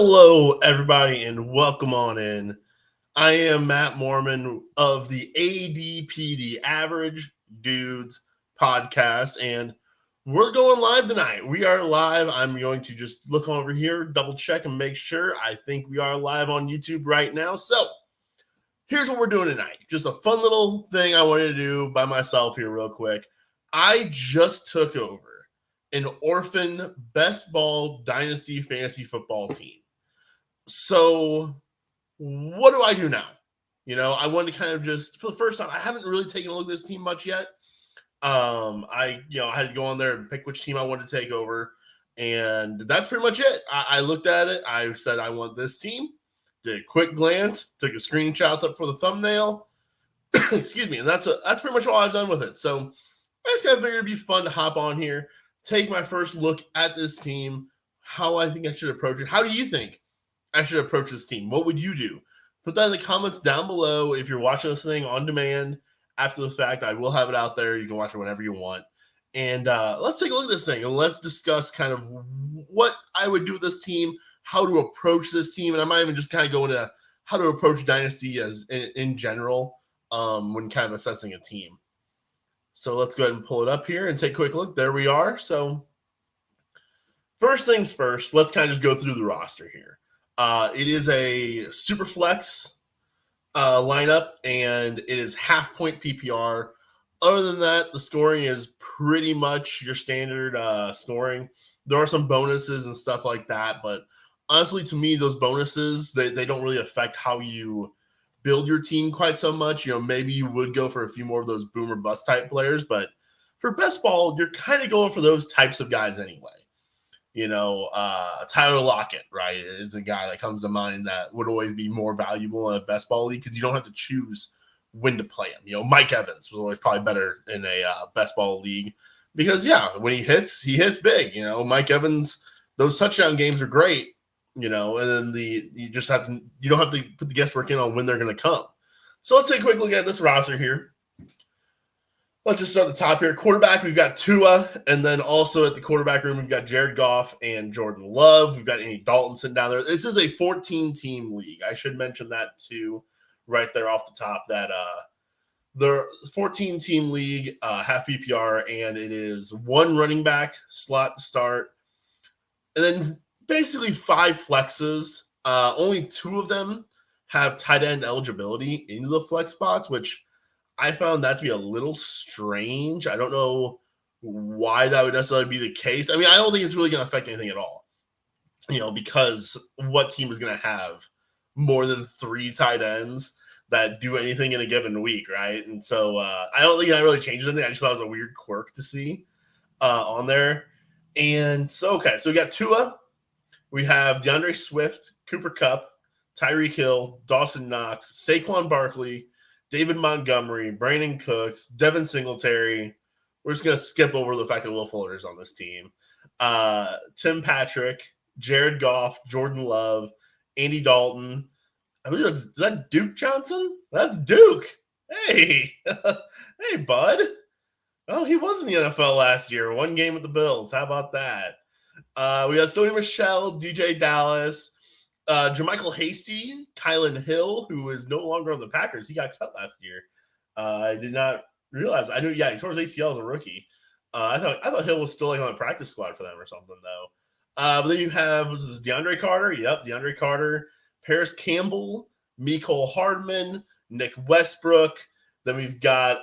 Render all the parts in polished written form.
Hello, everybody, and welcome on in. I am Matt Mormon of the ADP, the Average Dudes podcast, and we're going live tonight. We are live. I'm going to just look over here, double check, and make sure. I think we are live on YouTube right now. So here's what we're doing tonight. Just a fun little thing I wanted to do by myself here real quick. I just took over an orphan best ball dynasty fantasy football team. So what do I do now? I wanted to kind of just, for the first time, I haven't really taken a look at this team much yet. I had to go on there and pick which team I wanted to take over. And that's pretty much it. I looked at it. I said, I want this team. Did a quick glance, took a screenshot up for the thumbnail. Excuse me. And that's pretty much all I've done with it. So I just kind of figured it'd be fun to hop on here, take my first look at this team, how I think I should approach it. How do you think I should approach this team? What would you do? Put that in the comments down below. If you're watching this thing on demand after the fact, I will have it out there. You can watch it whenever you want. And let's take a look at this thing and let's discuss kind of what I would do with this team, how to approach this team. And I might even just kind of go into how to approach Dynasty as in general when kind of assessing a team. So let's go ahead and pull it up here and take a quick look. There we are. So first things first, let's kind of just go through the roster here. It is a super flex lineup, and it is half point PPR. Other than that, the scoring is pretty much your standard scoring. There are some bonuses and stuff like that, but honestly, to me, those bonuses, they don't really affect how you build your team quite so much. Maybe you would go for a few more of those boom or bust type players, but for best ball, you're kind of going for those types of guys anyway. Tyler Lockett, right, is a guy that comes to mind that would always be more valuable in a best ball league because you don't have to choose when to play him. Mike Evans was always probably better in a best ball league because, when he hits big. Mike Evans, those touchdown games are great, and then you don't have to put the guesswork in on when they're going to come. So let's take a quick look at this roster here. Let's just start at the top here. Quarterback, we've got Tua, and then also at the quarterback room, we've got Jared Goff and Jordan Love. We've got Andy Dalton sitting down there. This is a 14-team league. I should mention that too, right there off the top, that the 14-team league, half PPR, and it is one running back slot to start, and then basically 5 flexes. Only 2 of them have tight end eligibility into the flex spots, which I found that to be a little strange. I don't know why that would necessarily be the case. I mean, I don't think it's really going to affect anything at all, because what team is going to have more than 3 tight ends that do anything in a given week, right? And so I don't think that really changes anything. I just thought it was a weird quirk to see on there. And so we got Tua. We have DeAndre Swift, Cooper Kupp, Tyreek Hill, Dawson Knox, Saquon Barkley, David Montgomery, Brandon Cooks, Devin Singletary. We're just going to skip over the fact that Will Fuller's on this team. Tim Patrick, Jared Goff, Jordan Love, Andy Dalton. I believe is that Duke Johnson? That's Duke. Hey. Hey, bud. Oh, he was in the NFL last year. 1 game with the Bills. How about that? We got Sony Michel, DJ Dallas, Jermichael Hasty, Kylan Hill, who is no longer on the Packers. He got cut last year. I did not realize. I knew, he tore his ACL as a rookie. I thought Hill was still on the practice squad for them or something, though. But then you have, was this DeAndre Carter? Yep, DeAndre Carter, Paris Campbell, Mecole Hardman, Nick Westbrook. Then we've got,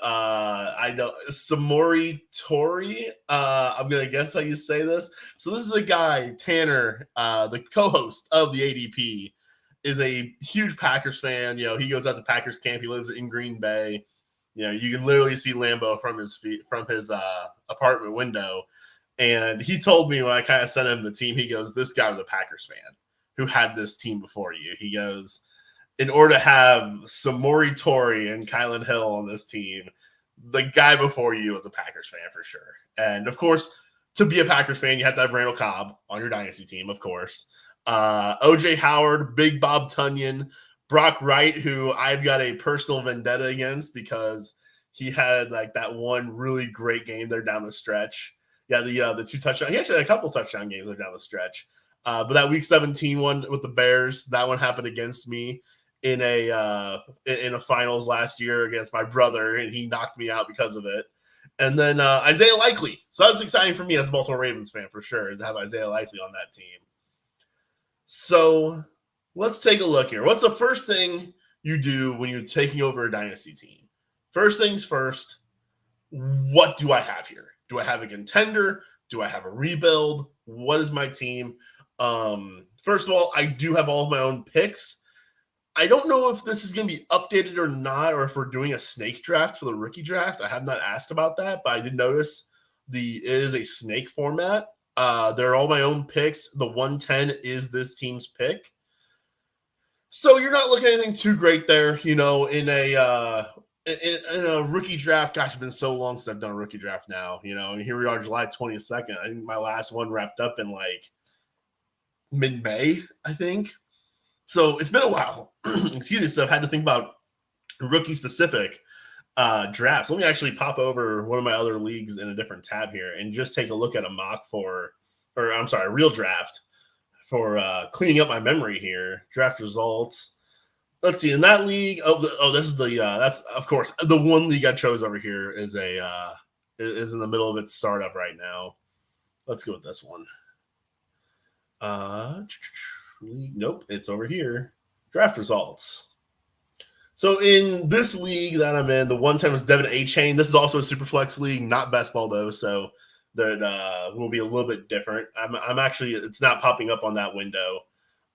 Samori Tori. I'm going to guess how you say this. So this is a guy, Tanner, the co-host of the ADP, is a huge Packers fan. He goes out to Packers camp. He lives in Green Bay. You can literally see Lambeau from his apartment window. And he told me when I kind of sent him the team, he goes, this guy was a Packers fan who had this team before you. He goes, in order to have Samori Tori and Kylan Hill on this team, the guy before you was a Packers fan for sure. And, of course, to be a Packers fan, you have to have Randall Cobb on your dynasty team, of course. O.J. Howard, Big Bob Tunyon, Brock Wright, who I've got a personal vendetta against because he had that one really great game there down the stretch. Yeah, the 2 touchdowns. He actually had a couple touchdown games there down the stretch. But that week 17 one with the Bears, that one happened against me in a finals last year against my brother, and he knocked me out because of it. And then Isaiah Likely. So that was exciting for me as a Baltimore Ravens fan, for sure, is to have Isaiah Likely on that team. So let's take a look here. What's the first thing you do when you're taking over a dynasty team? First things first, what do I have here? Do I have a contender? Do I have a rebuild? What is my team? First of all, I do have all of my own picks. I don't know if this is going to be updated or not, or if we're doing a snake draft for the rookie draft. I have not asked about that, but I did notice it is a snake format. They're all my own picks. The 110 is this team's pick. So you're not looking at anything too great there, in a rookie draft. Gosh, it's been so long since I've done a rookie draft now, and here we are, July 22nd. I think my last one wrapped up in like mid-May, I think. So it's been a while. Excuse me. So I've had to think about rookie-specific drafts. Let me actually pop over one of my other leagues in a different tab here and just take a look at a real draft for cleaning up my memory here. Draft results. Let's see. In that league, this is that's of course the one league I chose over here is is in the middle of its startup right now. Let's go with this one. Nope, it's over here. Draft results. So in this league that I'm in, the 110 was Devin A-Chain. This is also a super flex league, not best ball though, so that will be a little bit different. I'm actually, it's not popping up on that window.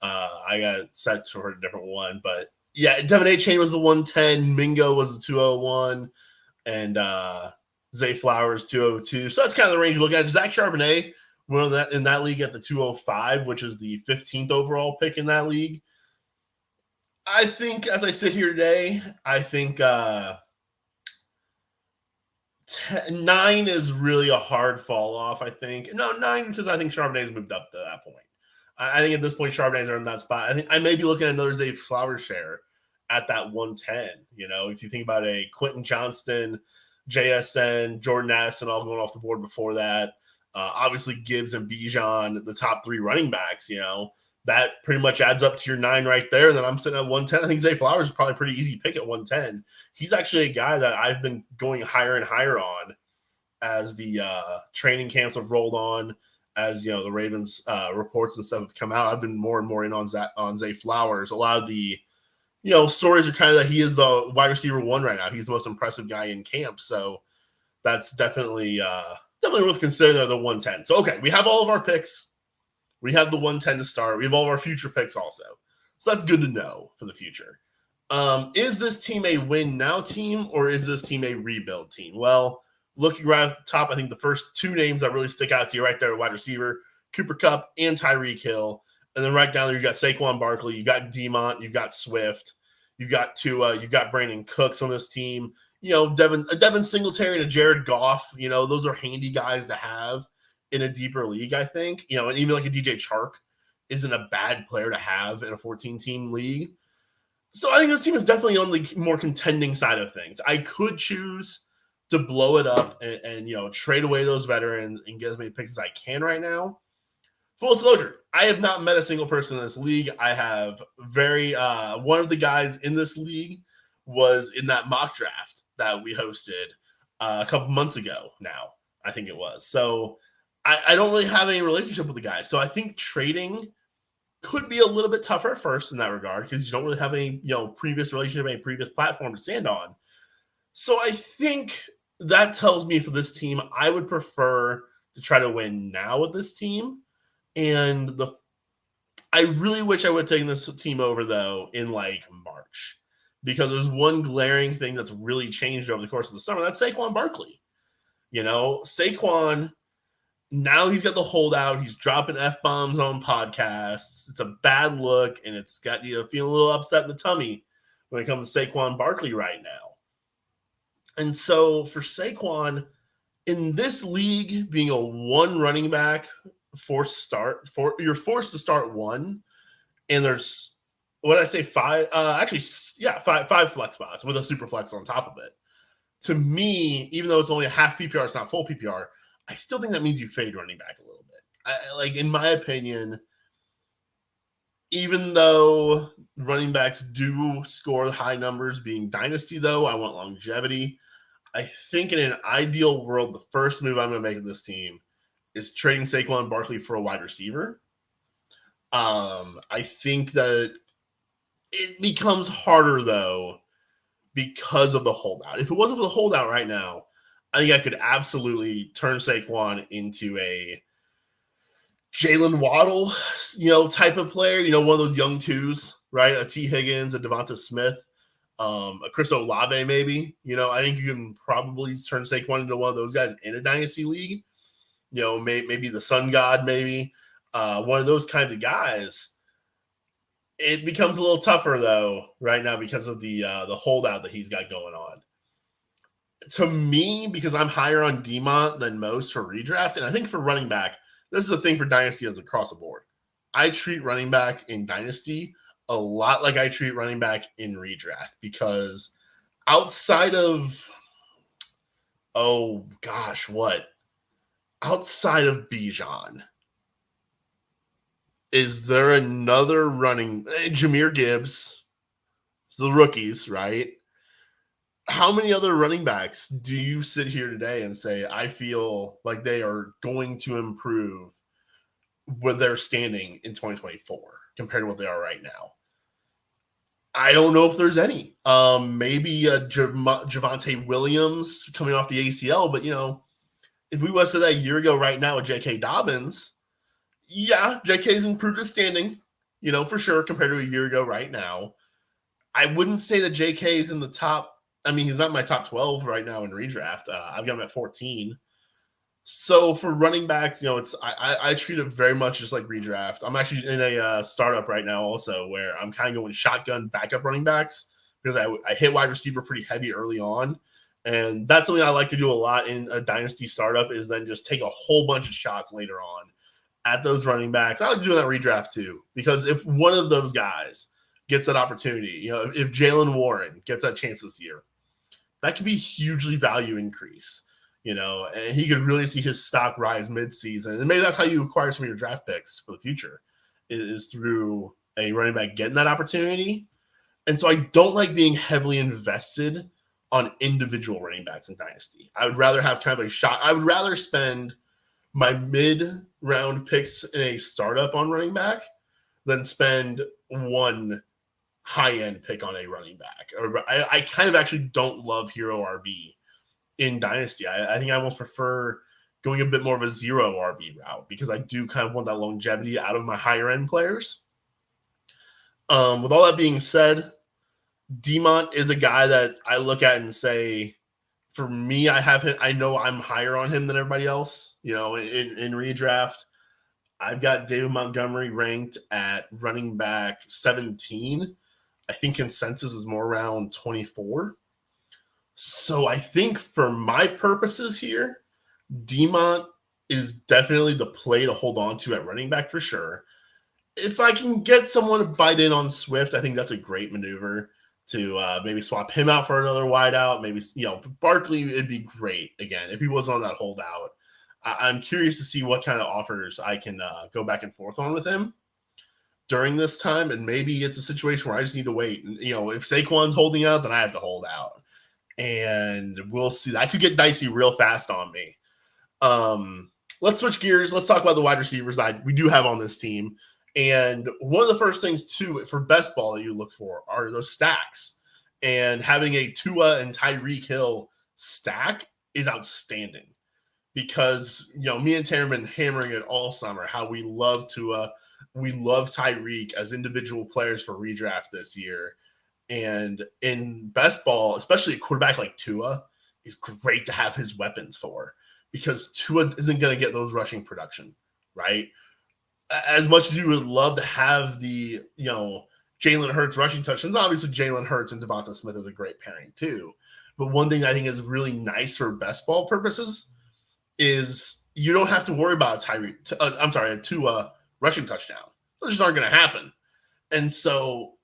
I got it set for a different one, but yeah, Devin A-Chain was the 110, Mingo was the 201, and Zay Flowers 202. So that's kind of the range you look at. Zach Charbonnet, in that league at the 205, which is the 15th overall pick in that league. I think, as I sit here today, I think 9 is really a hard fall off, I think. No, 9, because I think Charbonnet's moved up to that point. I think at this point, Charbonnet's are in that spot. I think I may be looking at another Zay Flowers share at that 110. If you think about a Quentin Johnston, JSN, Jordan Addison all going off the board before that. Obviously, Gibbs and Bijan, the top 3 running backs, that pretty much adds up to your 9 right there. And then I'm sitting at 110. I think Zay Flowers is probably a pretty easy pick at 110. He's actually a guy that I've been going higher and higher on as the training camps have rolled on, as the Ravens reports and stuff have come out. I've been more and more in on Zay Flowers. A lot of the stories are kind of that he is the wide receiver 1 right now. He's the most impressive guy in camp. So that's definitely worth considering. The 110. So okay, we have all of our picks. We have the 110 to start. We have all of our future picks also. So that's good to know for the future. Is this team a win now team, or is this team a rebuild team? Well, looking right at the top, I think the first 2 names that really stick out to you right there, wide receiver, Cooper Kupp and Tyreek Hill. And then right down there, you got Saquon Barkley, you got Demont, you've got Swift, you've got Tua, you've got Brandon Cooks on this team. Devin Singletary and a Jared Goff, those are handy guys to have in a deeper league, I think. And even like a DJ Chark isn't a bad player to have in a 14-team league. So I think this team is definitely on the more contending side of things. I could choose to blow it up and trade away those veterans and get as many picks as I can right now. Full disclosure, I have not met a single person in this league. I have one of the guys in this league was in that mock draft that we hosted a couple months ago now, I think it was. So I don't really have any relationship with the guy. So I think trading could be a little bit tougher at first in that regard because you don't really have any, previous relationship, any previous platform to stand on. So I think that tells me for this team, I would prefer to try to win now with this team. And I really wish I would have taken this team over, though, in like March, because there's one glaring thing that's really changed over the course of the summer. That's Saquon Barkley. Saquon, now he's got the holdout. He's dropping F-bombs on podcasts. It's a bad look, and it's got you feeling a little upset in the tummy when it comes to Saquon Barkley right now. And so for Saquon, in this league, being a 1 running back, you're forced to start 1, and there's five flex spots with a super flex on top of it. To me, even though it's only a half PPR, it's not full PPR, I still think that means you fade running back a little bit. In my opinion, Even though running backs do score high numbers being dynasty, though, I want longevity. I think in an ideal world, the first move I'm going to make with this team is trading Saquon Barkley for a wide receiver. I think that it becomes harder, though, because of the holdout. If it wasn't for the holdout right now, I think I could absolutely turn Saquon into a Jalen Waddle, type of player, one of those young twos, right? A T. Higgins, a Devonta Smith, a Chris Olave, maybe. I think you can probably turn Saquon into one of those guys in a dynasty league. Maybe the Sun God, maybe one of those kinds of guys. It becomes a little tougher though right now because of the holdout that he's got going on. To me, because I'm higher on Demont than most for redraft, and I think for running back, this is the thing for dynasty as across the board. I treat running back in dynasty a lot like I treat running back in redraft because outside of outside of Bijan, is there another running Jahmyr Gibbs, the rookies, right? How many other running backs do you sit here today and say, I feel like they are going to improve where they're standing in 2024 compared to what they are right now? I don't know if there's any. Maybe Javonte Williams coming off the ACL, but, if we was to that a year ago right now with J.K. Dobbins, yeah, J.K.'s improved his standing, for sure compared to a year ago right now. I wouldn't say that J.K. is in the top. I mean, he's not in my top 12 right now in redraft. I've got him at 14. So for running backs, I treat it very much just like redraft. I'm actually in a startup right now also where I'm kind of going shotgun backup running backs because I hit wide receiver pretty heavy early on. And that's something I like to do a lot in a dynasty startup is then just take a whole bunch of shots later on at those running backs. I like to do that redraft too because if one of those guys gets that opportunity, if Jalen Warren gets that chance this year, that could be hugely value increase, and he could really see his stock rise mid-season. And maybe that's how you acquire some of your draft picks for the future is through a running back getting that opportunity. And so I don't like being heavily invested on individual running backs in Dynasty. I would rather have kind of a shot. I would rather spend my mid-round picks in a startup on running back than spend one high-end pick on a running back. I kind of actually don't love hero RB in Dynasty. I think I almost prefer going a bit more of a zero RB route because I do kind of want that longevity out of my higher-end players. With all that being said, Demont is a guy that I look at and say, for me, I know I'm higher on him than everybody else, in redraft. I've got David Montgomery ranked at running back 17. I think consensus is more around 24. So I think for my purposes here, Demont is definitely the play to hold on to at running back for sure. If I can get someone to bite in on Swift, I think that's a great maneuver to maybe swap him out for another wideout. Maybe, Barkley, it'd be great again if he was on that holdout. I'm curious to see what kind of offers I can go back and forth on with him during this time, and maybe it's a situation where I just need to wait. And, if Saquon's holding out, then I have to hold out. And we'll see. I could get dicey real fast on me. Let's switch gears. Let's talk about the wide receivers we do have on this team. And one of the first things, too, for best ball that you look for are those stacks. And having a Tua and Tyreek Hill stack is outstanding because, me and Tanner have been hammering it all summer, how we love Tua. We love Tyreek as individual players for redraft this year. And in best ball, especially a quarterback like Tua, is great to have his weapons for because Tua isn't going to get those rushing production, right? As much as you would love to have the, Jalen Hurts rushing touchdowns, obviously Jalen Hurts and Devonta Smith is a great pairing too. But one thing I think is really nice for best ball purposes is you don't have to worry about a Tua rushing touchdown. Those just aren't going to happen. And so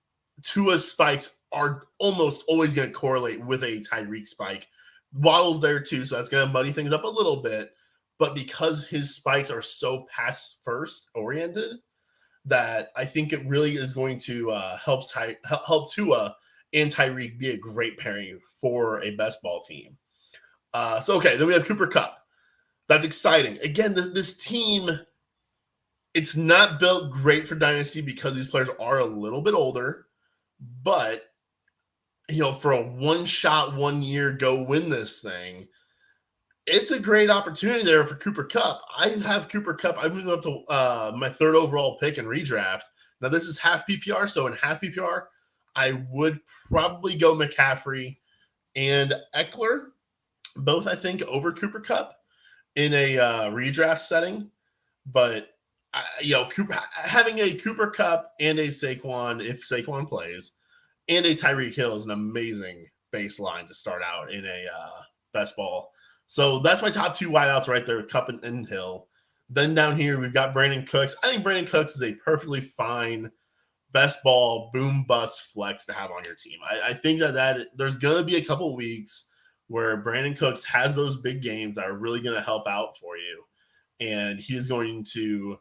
Tua's spikes are almost always going to correlate with a Tyreek spike. Waddle's there too, so that's going to muddy things up a little bit. But because his spikes are so pass first oriented, that I think it really is going to help Tua and Tyreek be a great pairing for a best ball team. Okay, then we have Cooper Kupp. That's exciting. Again, this team, it's not built great for Dynasty because these players are a little bit older, but for a one-shot, 1 year, go win this thing, it's a great opportunity there for Cooper Kupp. I have Cooper Kupp. I moved up to my 3rd overall pick in redraft. Now, this is half PPR, so in half PPR, I would probably go McCaffrey and Eckler, both, I think, over Cooper Kupp in a redraft setting. But, having a Cooper Kupp and a Saquon, if Saquon plays, and a Tyreek Hill is an amazing baseline to start out in a best ball. So that's my top 2 wideouts right there, Kupp and Hill. Then down here, we've got Brandon Cooks. I think Brandon Cooks is a perfectly fine best ball, boom, bust flex to have on your team. I think that there's going to be a couple weeks where Brandon Cooks has those big games that are really going to help out for you. And he's going to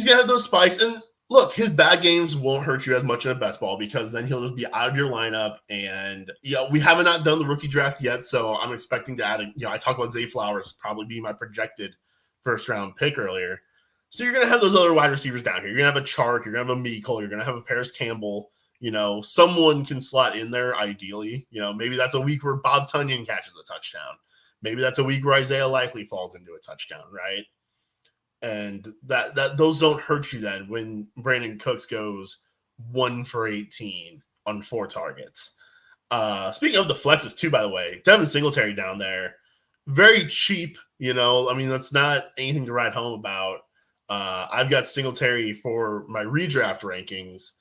have those spikes. And look, his bad games won't hurt you as much in a best ball because then he'll just be out of your lineup. And, we haven't not done the rookie draft yet, so I'm expecting to add I talked about Zay Flowers probably being my projected first-round pick earlier. So you're going to have those other wide receivers down here. You're going to have a Chark. You're going to have a Mecole. You're going to have a Paris Campbell. Someone can slot in there ideally. Maybe that's a week where Bob Tunyon catches a touchdown. Maybe that's a week where Isaiah Likely falls into a touchdown, right? And that those don't hurt you then when Brandon Cooks goes 1 for 18 on 4 targets. Speaking of the flexes too, by the way, Devin Singletary down there, very cheap. That's not anything to write home about. I've got Singletary for my redraft rankings.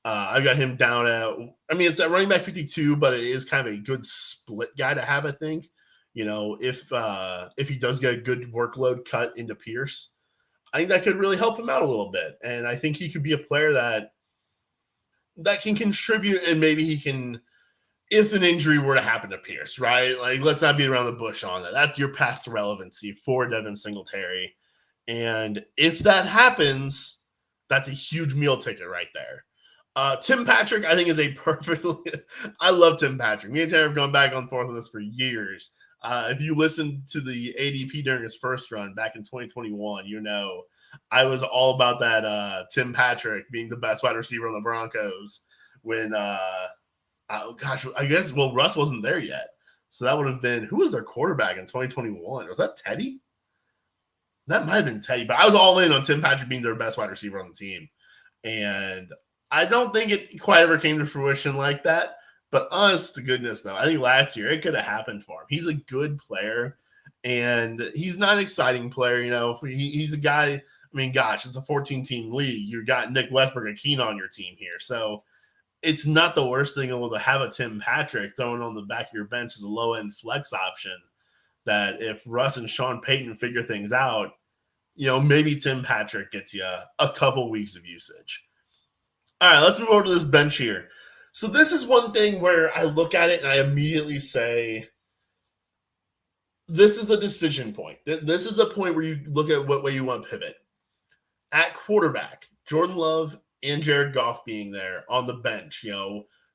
I've got him down at, it's at running back 52, but it is kind of a good split guy to have, I think. If he does get a good workload cut into Pierce, I think that could really help him out a little bit. And I think he could be a player that can contribute, and maybe he can, if an injury were to happen to Pierce, right? Like, let's not beat around the bush on that. That's your path to relevancy for Devin Singletary. And if that happens, that's a huge meal ticket right there. Tim Patrick, I think, is a perfectly – I love Tim Patrick. Me and Terry have gone back and forth on this for years. If you listened to the ADP during his first run back in 2021, I was all about that Tim Patrick being the best wide receiver on the Broncos when Russ wasn't there yet. So that would have been – who was their quarterback in 2021? Was that Teddy? That might have been Teddy, but I was all in on Tim Patrick being their best wide receiver on the team. And I don't think it quite ever came to fruition like that. But honest to goodness, though, I think last year it could have happened for him. He's a good player, and he's not an exciting player. He's a guy – it's a 14-team league. You've got Nick Westbrook and Keenan on your team here. So it's not the worst thing to have a Tim Patrick thrown on the back of your bench as a low-end flex option that if Russ and Sean Payton figure things out, maybe Tim Patrick gets you a couple weeks of usage. All right, let's move over to this bench here. So this is one thing where I look at it and I immediately say, this is a decision point. This is a point where you look at what way you want to pivot. At quarterback, Jordan Love and Jared Goff being there on the bench.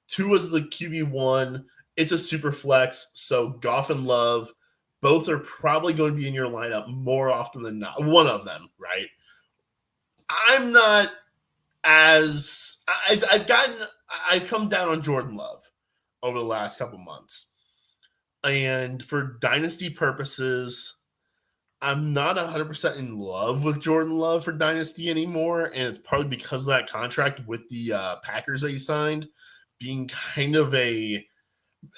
Tua's the QB1. It's a super flex, so Goff and Love both are probably going to be in your lineup more often than not. One of them, right? I'm not as I've come down on Jordan Love over the last couple months. And for dynasty purposes, I'm not 100% in love with Jordan Love for dynasty anymore. And it's probably because of that contract with the Packers that he signed being kind of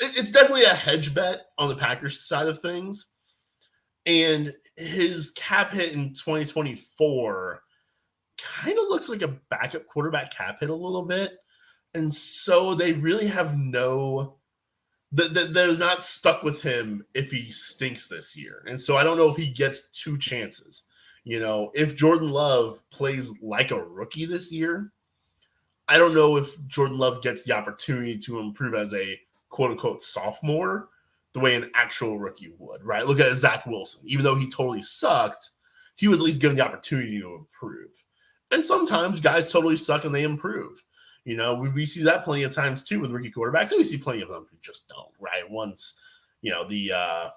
it's definitely a hedge bet on the Packers side of things. And his cap hit in 2024 kind of looks like a backup quarterback cap hit a little bit. And so they really have they're not stuck with him if he stinks this year. And so I don't know if he gets 2 chances. If Jordan Love plays like a rookie this year, I don't know if Jordan Love gets the opportunity to improve as a quote-unquote sophomore the way an actual rookie would, right? Look at Zach Wilson. Even though he totally sucked, he was at least given the opportunity to improve. And sometimes guys totally suck and they improve. We see that plenty of times too with rookie quarterbacks, and we see plenty of them who just don't, right? Once, the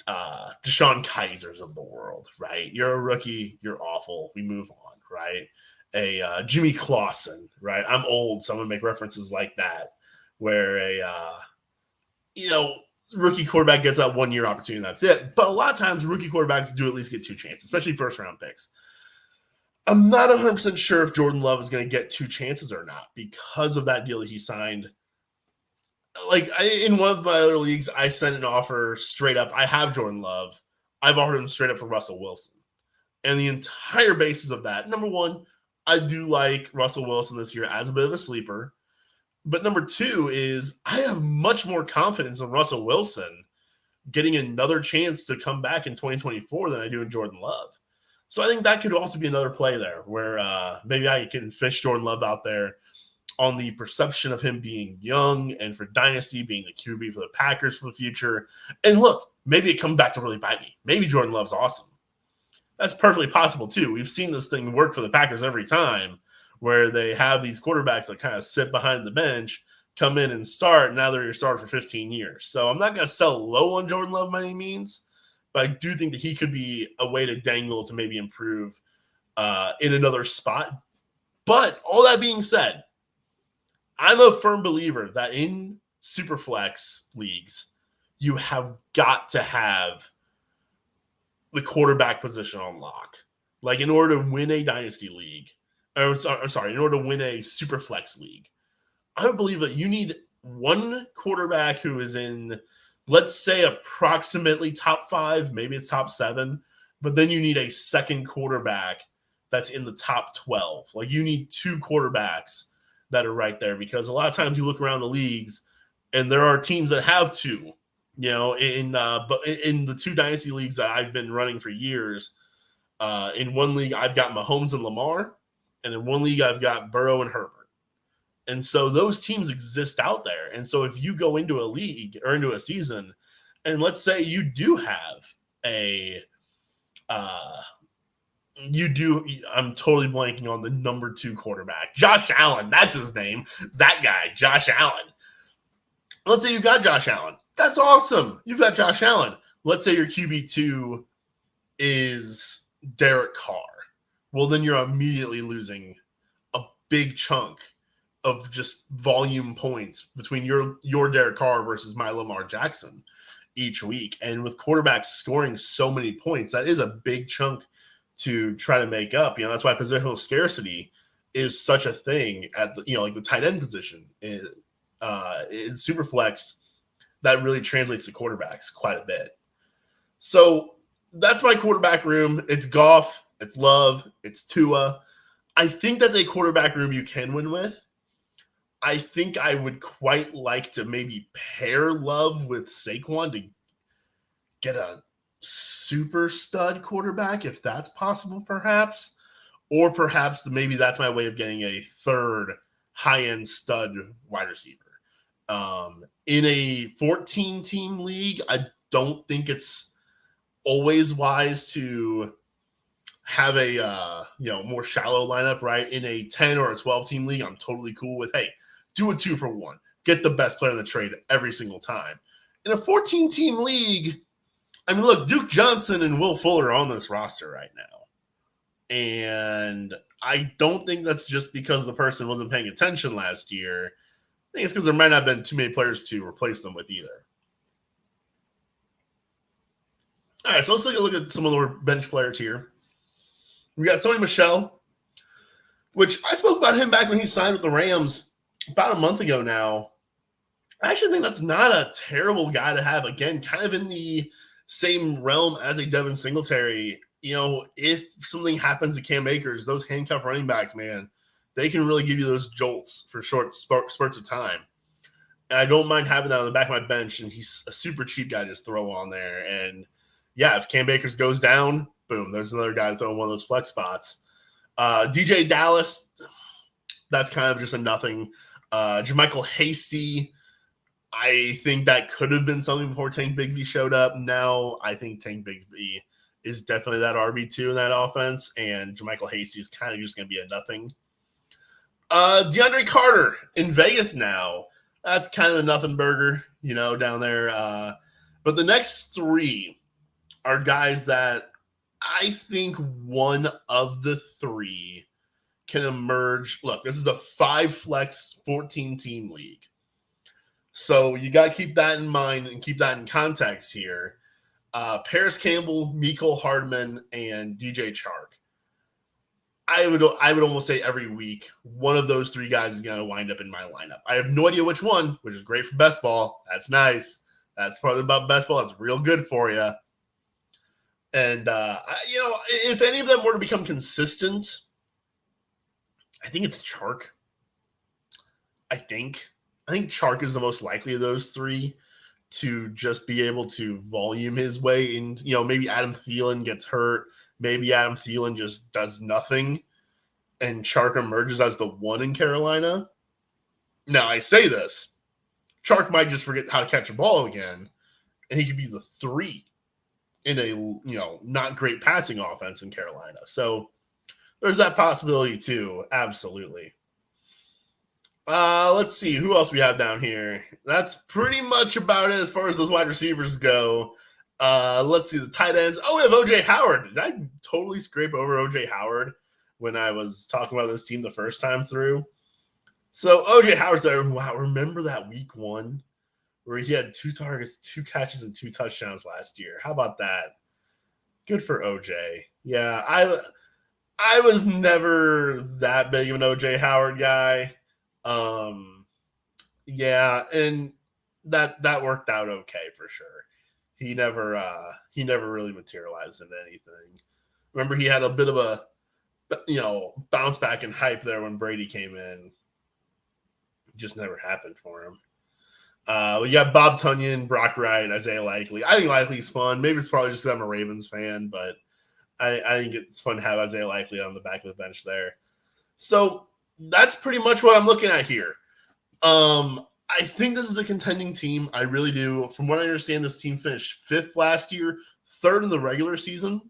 Deshaun Kaisers of the world, right? You're a rookie, you're awful. We move on, right? Jimmy Clausen, right? I'm old, so I'm gonna make references like that, where rookie quarterback gets that 1 year opportunity, and that's it. But a lot of times, rookie quarterbacks do at least get 2 chances, especially first round picks. I'm not 100% sure if Jordan Love is going to get 2 chances or not because of that deal that he signed. Like, in one of my other leagues, I sent an offer straight up. I have Jordan Love. I've offered him straight up for Russell Wilson. And the entire basis of that, number one, I do like Russell Wilson this year as a bit of a sleeper. But number two is I have much more confidence in Russell Wilson getting another chance to come back in 2024 than I do in Jordan Love. So I think that could also be another play there where maybe I can fish Jordan Love out there on the perception of him being young and for dynasty being the QB for the Packers for the future. And look, maybe it comes back to really bite me. Maybe Jordan Love's awesome. That's perfectly possible too. We've seen this thing work for the Packers every time where they have these quarterbacks that kind of sit behind the bench, come in and start. Now they're your starter for 15 years. So I'm not going to sell low on Jordan Love by any means. But I do think that he could be a way to dangle to maybe improve in another spot. But all that being said, I'm a firm believer that in Superflex leagues, you have got to have the quarterback position on lock. Like in order to win a dynasty league, in order to win a Superflex league, I believe that you need one quarterback who is in, let's say, approximately top 5, maybe it's top 7, but then you need a second quarterback that's in the top 12. Like you need 2 quarterbacks that are right there because a lot of times you look around the leagues and there are teams that have 2. But in the 2 dynasty leagues that I've been running for years, in one league I've got Mahomes and Lamar, and in one league I've got Burrow and Herbert. And so those teams exist out there. And so if you go into a league or into a season, and let's say you do have I'm totally blanking on the number 2 quarterback. Josh Allen, that's his name. That guy, Josh Allen. Let's say you've got Josh Allen. That's awesome. You've got Josh Allen. Let's say your QB2 is Derek Carr. Well, then you're immediately losing a big chunk of just volume points between your Derek Carr versus my Lamar Jackson each week. And with quarterbacks scoring so many points, that is a big chunk to try to make up. That's why positional scarcity is such a thing at the, like the tight end position in Superflex. That really translates to quarterbacks quite a bit. So that's my quarterback room. It's Goff, it's Love, it's Tua. I think that's a quarterback room you can win with. I think I would quite like to maybe pair Love with Saquon to get a super stud quarterback, if that's possible, perhaps. Or perhaps maybe that's my way of getting a third high-end stud wide receiver. In a 14-team league, I don't think it's always wise to have a more shallow lineup, right? In a 10 or a 12-team league, I'm totally cool with, hey, do a 2-for-1. Get the best player in the trade every single time. In a 14-team league, I mean, look, Duke Johnson and Will Fuller are on this roster right now. And I don't think that's just because the person wasn't paying attention last year. I think it's because there might not have been too many players to replace them with either. All right, so let's take a look at some of the bench players here. We got Sony Michel, which I spoke about him back when he signed with the Rams about a month ago now. I actually think that's not a terrible guy to have. Again, kind of in the same realm as a Devin Singletary. If something happens to Cam Akers, those handcuff running backs, man, they can really give you those jolts for short spurts of time. And I don't mind having that on the back of my bench, and he's a super cheap guy to just throw on there. And, yeah, if Cam Akers goes down, boom, there's another guy to throw in one of those flex spots. DJ Dallas, that's kind of just a nothing. Jermichael Hasty, I think that could have been something before Tank Bigsby showed up. Now I think Tank Bigsby is definitely that RB2 in that offense, and JaMychal Hasty is kind of just going to be a nothing. DeAndre Carter in Vegas now. That's kind of a nothing burger, down there. But the next three are guys that I think one of the three can emerge. Look, this is a 5-flex 14-team league. So you got to keep that in mind and keep that in context here. Paris Campbell, Mecole Hardman, and DJ Chark. I would almost say every week, one of those three guys is going to wind up in my lineup. I have no idea which one, which is great for best ball. That's nice. That's part about best ball. It's real good for you. And, if any of them were to become consistent, I think it's Chark. I think Chark is the most likely of those three to just be able to volume his way in. Maybe Adam Thielen gets hurt. Maybe Adam Thielen just does nothing and Chark emerges as the one in Carolina. Now, I say this. Chark might just forget how to catch a ball again, and he could be the 3 in a, not great passing offense in Carolina. So there's that possibility too. Absolutely. Let's see who else we have down here. That's pretty much about it as far as those wide receivers go. Let's see the tight ends. Oh, we have OJ Howard. Did I totally scrape over OJ Howard when I was talking about this team the first time through? So OJ Howard's there. Wow, remember that week 1 where he had 2 targets, 2 catches, and 2 touchdowns last year? How about that? Good for OJ. Yeah, I was never that big of an OJ Howard guy. Yeah, and that worked out okay for sure. He never really materialized in anything. Remember, he had a bit of a bounce back in hype there when Brady came in. It just never happened for him. We got Bob Tunyon, Brock Wright, Isaiah Likely. I think Likely's fun. Maybe it's probably just because I'm a Ravens fan, but I think it's fun to have Isaiah Likely on the back of the bench there. So that's pretty much what I'm looking at here. I think this is a contending team. I really do. From what I understand, this team finished 5th last year, 3rd in the regular season.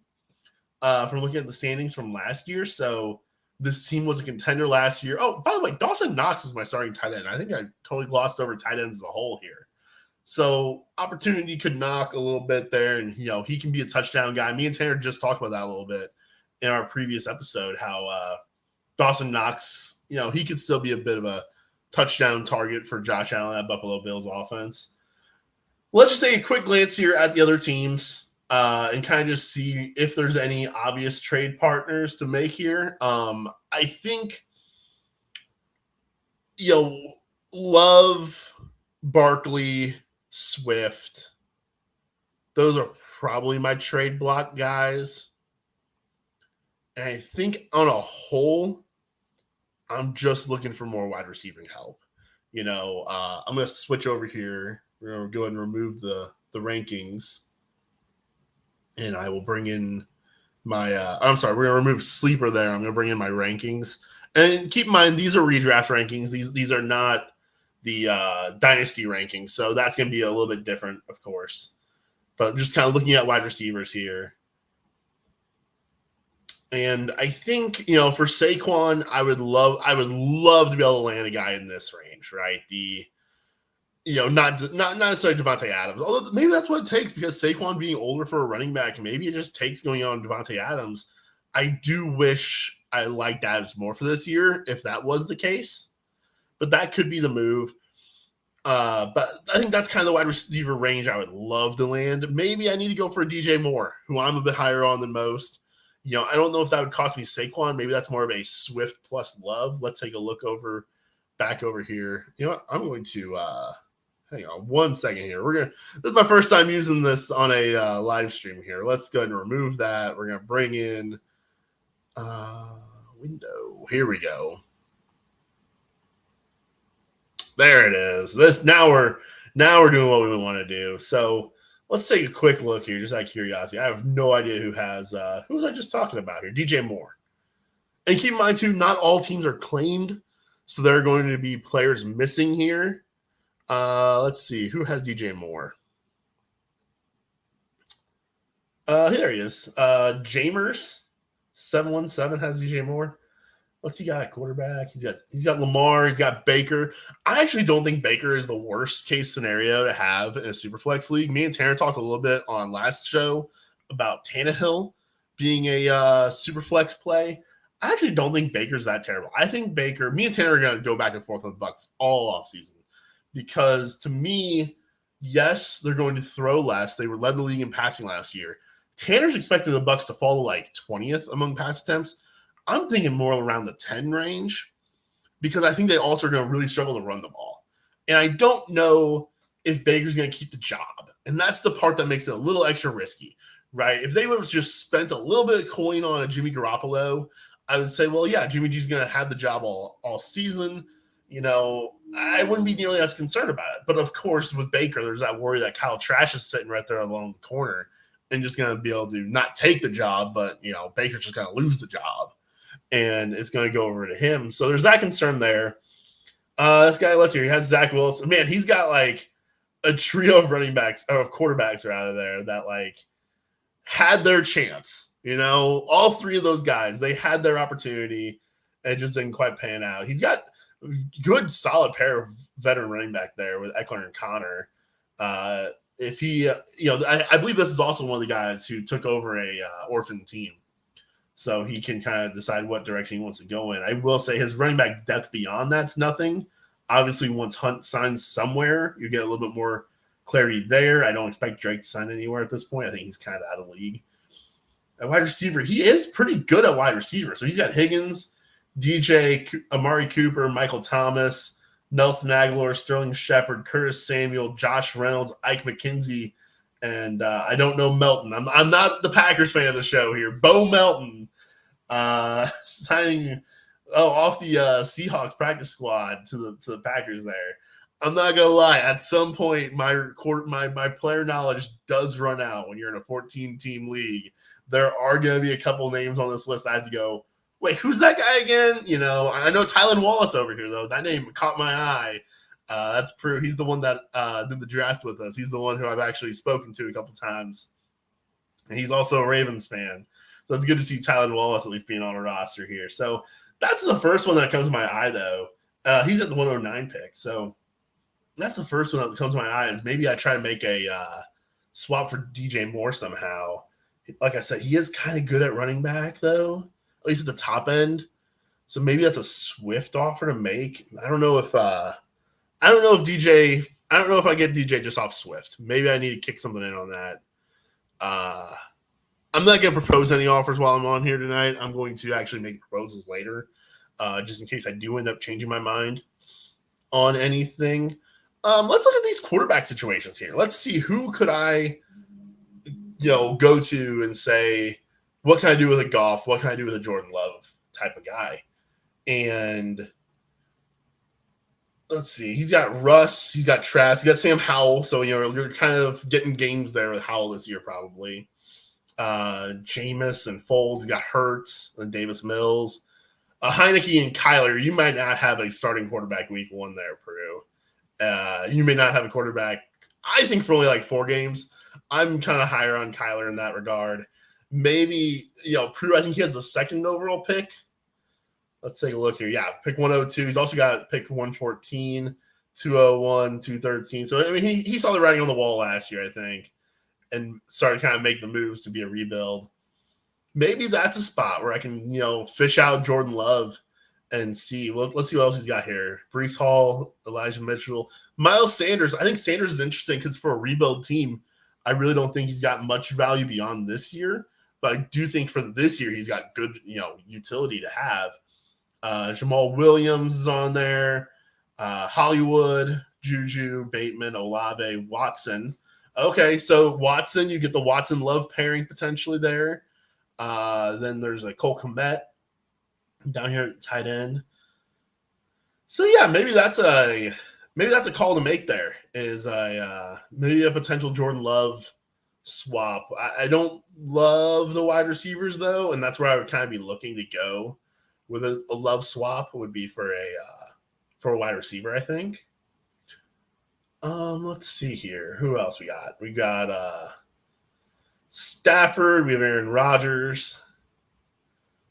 From looking at the standings from last year, so this team was a contender last year. Oh, by the way, Dawson Knox was my starting tight end. I think I totally glossed over tight ends as a whole here. So opportunity could knock a little bit there, and he can be a touchdown guy. Me and Tanner just talked about that a little bit in our previous episode. How Dawson Knox, he could still be a bit of a touchdown target for Josh Allen at Buffalo Bills offense. Let's just take a quick glance here at the other teams and kind of just see if there's any obvious trade partners to make here. I think, Love, Barkley, Swift, those are probably my trade block guys. And I think on a whole, I'm just looking for more wide receiving help. I'm going to switch over here. We're going to go ahead and remove the rankings. And I will bring in my we're going to remove Sleeper there. I'm going to bring in my rankings. And keep in mind, these are redraft rankings. These are not the dynasty rankings. So that's going to be a little bit different, of course. But just kind of looking at wide receivers here. And I think, for Saquon, I would love to be able to land a guy in this range, right? Not necessarily Devontae Adams, although maybe that's what it takes because Saquon being older for a running back, maybe it just takes going on Devontae Adams. I do wish I liked Adams more for this year if that was the case, but that could be the move. But I think that's kind of the wide receiver range I would love to land. Maybe I need to go for a DJ Moore, who I'm a bit higher on than most. I don't know if that would cost me Saquon. Maybe that's more of a Swift plus Love. Let's take a look back over here. I'm going to hang on one second here. This is my first time using this on a live stream here. Let's go ahead and remove that. We're going to bring in window. Here we go. There it is. Now we're doing what we want to do. So let's take a quick look here, just out of curiosity. I have no idea who was I just talking about here? DJ Moore. And keep in mind, too, not all teams are claimed, so there are going to be players missing here. Let's see. Who has DJ Moore? Here he is. Jamers 717 has DJ Moore. What's he got at quarterback? He's got Lamar. He's got Baker. I actually don't think Baker is the worst case scenario to have in a superflex league. Me and Taryn talked a little bit on last show about Tannehill being a superflex play. I actually don't think Baker's that terrible. I think Baker. Me and Tanner are going to go back and forth on the Bucks all offseason because to me, yes, they're going to throw less. They were led the league in passing last year. Tanner's expecting the Bucks to fall to like 20th among pass attempts. I'm thinking more around the 10 range because I think they also are going to really struggle to run the ball. And I don't know if Baker's going to keep the job. And that's the part that makes it a little extra risky, right? If they would have just spent a little bit of coin on a Jimmy Garoppolo, I would say, well, yeah, Jimmy G's going to have the job all season. You know, I wouldn't be nearly as concerned about it. But of course, with Baker, there's that worry that Kyle Trask is sitting right there along the corner and just going to be able to not take the job, but, you know, Baker's just going to lose the job. And it's going to go over to him. So there's that concern there. This guy, let's hear, he has Zach Wilson. Man, he's got like a trio of running backs, or of quarterbacks rather, there that like had their chance. You know, all three of those guys, they had their opportunity and it just didn't quite pan out. He's got a good, solid pair of veteran running back there with Eckler and Connor. If he, you know, I believe this is also one of the guys who took over a orphan team. So he can kind of decide what direction he wants to go in. I will say his running back depth beyond that's nothing. Obviously, once Hunt signs somewhere, you get a little bit more clarity there. I don't expect Drake to sign anywhere at this point. I think he's kind of out of the league. At wide receiver, he is pretty good at wide receiver. So he's got Higgins, DJ, Amari Cooper, Michael Thomas, Nelson Aguilar, Sterling Shepard, Curtis Samuel, Josh Reynolds, Ike McKenzie, and I don't know Melton. I'm not the Packers fan of the show here. Bo Melton signing off the Seahawks practice squad to the Packers there. I'm not gonna lie. At some point, my player knowledge does run out when you're in a 14-team league. There are going to be a couple names on this list I have to go, wait, who's that guy again? You know, I know Tylan Wallace over here, though. That name caught my eye. That's Prue. He's the one that did the draft with us. He's the one who I've actually spoken to a couple times. And he's also a Ravens fan. So it's good to see Tylan Wallace at least being on a roster here. So that's the first one that comes to my eye, though. He's at the 109 pick. So that's the first one that comes to my eye is maybe I try to make a swap for DJ Moore somehow. Like I said, he is kind of good at running back, though, at least at the top end. So maybe that's a Swift offer to make. I don't know if I get DJ just off Swift. Maybe I need to kick something in on that. I'm not going to propose any offers while I'm on here tonight. I'm going to actually make proposals later, just in case I do end up changing my mind on anything. Let's look at these quarterback situations here. Let's see who could I, go to and say, what can I do with a Goff? What can I do with a Jordan Love type of guy? And let's see. He's got Russ. He's got Trask. He's got Sam Howell. So, you're kind of getting games there with Howell this year probably. Jameis and Foles. He's got Hurts and Davis Mills. Heineke and Kyler. You might not have a starting quarterback week one there, Peru. You may not have a quarterback, I think, for only like 4 games. I'm kind of higher on Kyler in that regard. Maybe, Peru, I think he has the 2nd overall pick. Let's take a look here. Yeah, pick 102. He's also got pick 114, 201, 213. So, I mean, he saw the writing on the wall last year, I think, and started kind of make the moves to be a rebuild. Maybe that's a spot where I can, fish out Jordan Love and see. Well, let's see what else he's got here. Breece Hall, Elijah Mitchell, Miles Sanders. I think Sanders is interesting because for a rebuild team, I really don't think he's got much value beyond this year. But I do think for this year, he's got good, utility to have. Jamal Williams is on there. Hollywood, Juju, Bateman, Olave, Watson. Okay, so Watson, you get the Watson-Love pairing potentially there. Then there's a Cole Kmet down here at tight end. So yeah, maybe that's a call to make there. Is maybe a potential Jordan Love swap. I don't love the wide receivers though, and that's where I would kind of be looking to go with a Love swap would be for a wide receiver, I think. Let's see here. Who else we got? We got Stafford, we have Aaron Rodgers.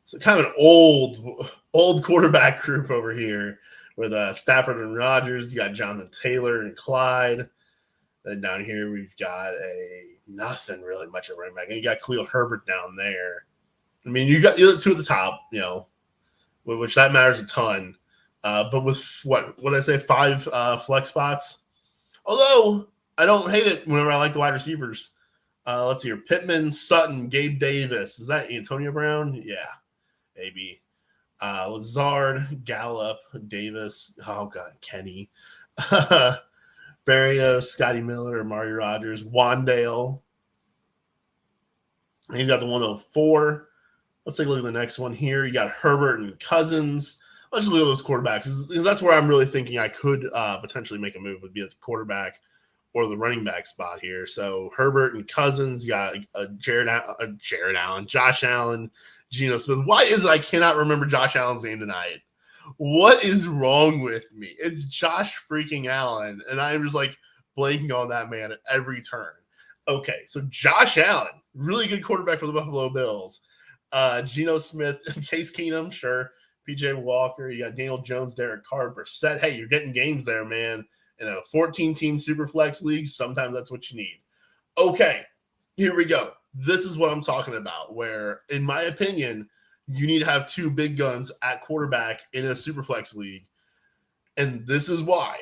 So kind of an old quarterback group over here with Stafford and Rodgers. You got Jonathan Taylor and Clyde. Then down here we've got nothing really much of running back. And you got Khalil Herbert down there. I mean, you got the other two at the top, which that matters a ton. But with what did I say, 5 flex spots? Although I don't hate it whenever I like the wide receivers. Let's see here. Pittman, Sutton, Gabe Davis. Is that Antonio Brown? Yeah, maybe. Lazard, Gallup, Davis. Oh, God, Kenny. Barrios, Scotty Miller, Amari Rodgers, Wandale. And he's got the 104. Let's take a look at the next one here. You got Herbert and Cousins. Let's just look at those quarterbacks because that's where I'm really thinking I could potentially make a move, would be at the quarterback or the running back spot here. So Herbert and Cousins, you got Jared Allen, Josh Allen, Geno Smith. Why is it I cannot remember Josh Allen's name tonight? What is wrong with me? It's Josh freaking Allen, and I'm just like blanking on that man at every turn. Okay, so Josh Allen, really good quarterback for the Buffalo Bills. Geno Smith, Case Keenum, sure. PJ Walker, you got Daniel Jones, Derek Carr, Brissett. Hey, you're getting games there, man. In a 14-team Superflex league, sometimes that's what you need. Okay, here we go. This is what I'm talking about, where, in my opinion, you need to have 2 big guns at quarterback in a Superflex league. And this is why.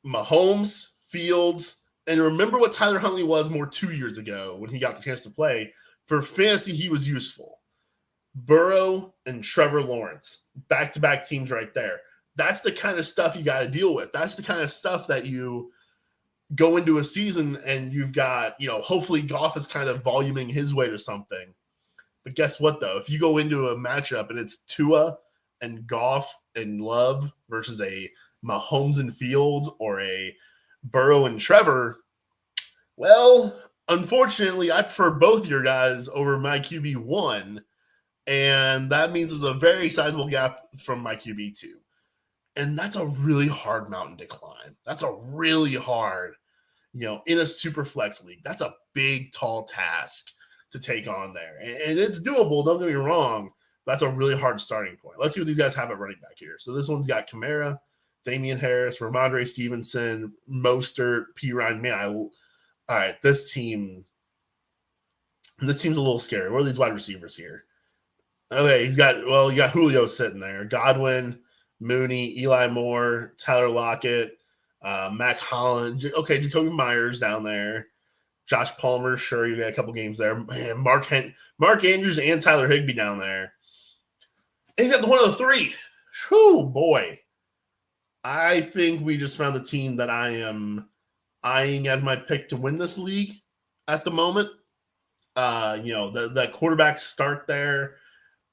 Mahomes, Fields, and remember what Tyler Huntley was more 2 years ago when he got the chance to play. For fantasy, he was useful. Burrow and Trevor Lawrence, back-to-back teams right there. That's the kind of stuff you got to deal with. That's the kind of stuff that you go into a season and you've got, hopefully Goff is kind of voluming his way to something. But guess what, though? If you go into a matchup and it's Tua and Goff and Love versus a Mahomes and Fields or a Burrow and Trevor, well, unfortunately, I prefer both your guys over my QB1. And that means there's a very sizable gap from my QB2. And that's a really hard mountain to climb. That's a really hard, in a super flex league. That's a big, tall task to take on there. And it's doable, don't get me wrong. That's a really hard starting point. Let's see what these guys have at running back here. So this one's got Kamara, Damian Harris, Ramondre Stevenson, Mostert, P. Ryan. Man, all right, this team's a little scary. What are these wide receivers here? Okay, you got Julio sitting there. Godwin, Mooney, Eli Moore, Tyler Lockett, Mac Holland. Okay, Jacoby Myers down there. Josh Palmer, sure, you got a couple games there. Man, Mark Andrews and Tyler Higbee down there. And you got the 103. Whew, boy. I think we just found the team that I am eyeing as my pick to win this league at the moment. The quarterback start there.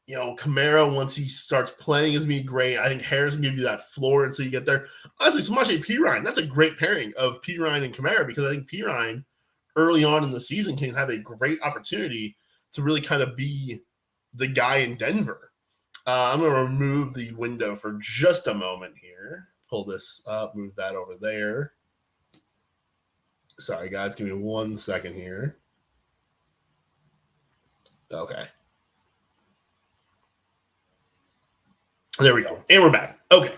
Kamara, once he starts playing, is going to be great. I think Harris can give you that floor until you get there. Honestly, Samaje Perine, that's a great pairing of Perine and Kamara because I think Perine early on in the season can have a great opportunity to really kind of be the guy in Denver. I'm going to remove the window for just a moment here. Pull this up, move that over there. Sorry, guys. Give me 1 second here. Okay. There we go. And we're back. Okay.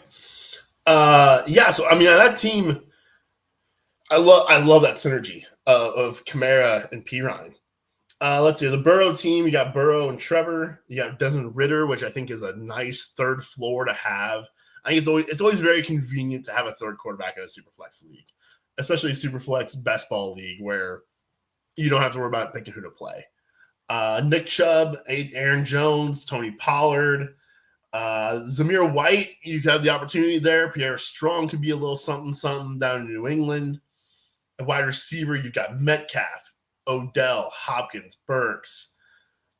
So, that team, I love that synergy of Kamara and Perine. Let's see. The Burrow team, you got Burrow and Trevor. You got Desmond Ridder, which I think is a nice third floor to have. I think it's always very convenient to have a third quarterback in a Superflex league, especially a Superflex best ball league where you don't have to worry about picking who to play. Nick Chubb, Aaron Jones, Tony Pollard, Zamir White, you have the opportunity there. Pierre Strong could be a little something down in New England. A wide receiver, you've got Metcalf, Odell, Hopkins, Burks.